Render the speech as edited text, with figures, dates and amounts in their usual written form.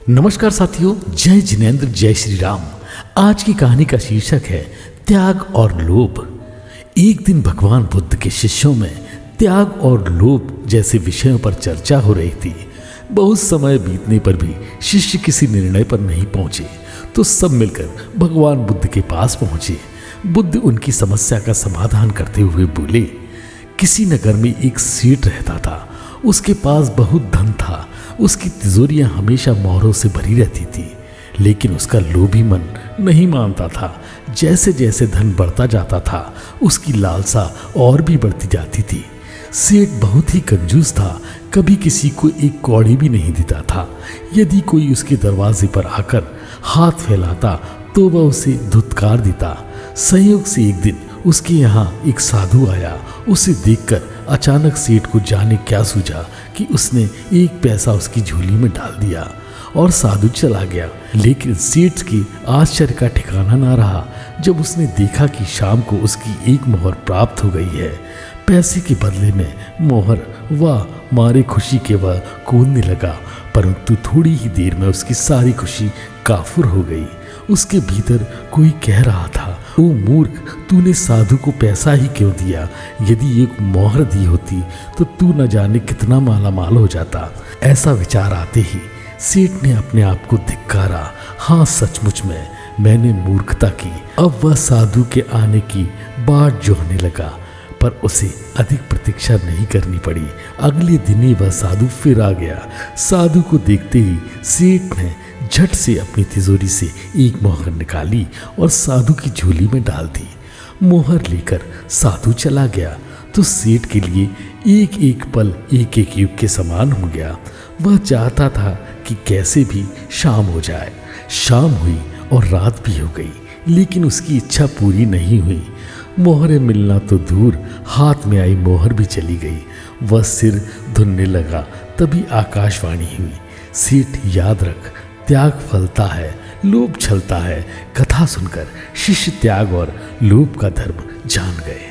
नमस्कार साथियों, जय जिनेंद्र, जय श्री राम। आज की कहानी का शीर्षक है त्याग और लोभ। एक दिन भगवान बुद्ध के शिष्यों में त्याग और लोभ जैसे विषयों पर चर्चा हो रही थी। बहुत समय बीतने पर भी शिष्य किसी निर्णय पर नहीं पहुंचे, तो सब मिलकर भगवान बुद्ध के पास पहुंचे। बुद्ध उनकी समस्या का समाधान करते हुए बोले, किसी नगर में एक सेठ रहता था। उसके पास बहुत धन था। उसकी तिजोरियां हमेशा मोहरों से भरी रहती थी, लेकिन उसका लोभी मन नहीं मानता था। जैसे जैसे धन बढ़ता जाता था, उसकी लालसा और भी बढ़ती जाती थी। सेठ बहुत ही कंजूस था, कभी किसी को एक कौड़ी भी नहीं देता था। यदि कोई उसके दरवाजे पर आकर हाथ फैलाता तो वह उसे धुतकार देता। संयोग से एक दिन उसके यहाँ एक साधु आया। उसे देखकर अचानक सेठ को जाने क्या सूझा कि उसने एक पैसा उसकी झोली में डाल दिया और साधु चला गया। लेकिन सेठ के आश्चर्य का ठिकाना ना रहा जब उसने देखा कि शाम को उसकी एक मोहर प्राप्त हो गई है। पैसे के बदले में मोहर। वह मारे खुशी के वह कूदने लगा, परंतु थोड़ी ही देर में उसकी सारी खुशी काफुर हो गई। उसके भीतर कोई कह रहा था, ओ मूर्ख, तूने साधु को पैसा ही क्यों दिया? यदि एक मोहर दी होती तो तू न जाने कितना माला माल हो जाता। ऐसा विचार आते ही सेठ ने अपने आप को धिक्कारा। हाँ, सचमुच में मैंने मूर्खता की। अब वह साधु के आने की बाट जोहने लगा, पर उसे अधिक प्रतीक्षा नहीं करनी पड़ी। अगले दिन ही वह साधु फिर आ गया। साधु को देखते ही सेठ ने झट से अपनी तिजोरी से एक मोहर निकाली और साधु की झोली में डाल दी। मोहर लेकर साधु चला गया तो सेठ के लिए एक एक पल एक एक युग के समान हो गया। वह चाहता था कि कैसे भी शाम हो जाए। शाम हुई और रात भी हो गई, लेकिन उसकी इच्छा पूरी नहीं हुई। मोहरें मिलना तो दूर, हाथ में आई मोहर भी चली गई। वह सिर धुनने लगा, तभी आकाशवाणी हुई, सेठ याद रख, त्याग फलता है, लोभ छलता है। कथा सुनकर शिष्य त्याग और लोभ का धर्म जान गए।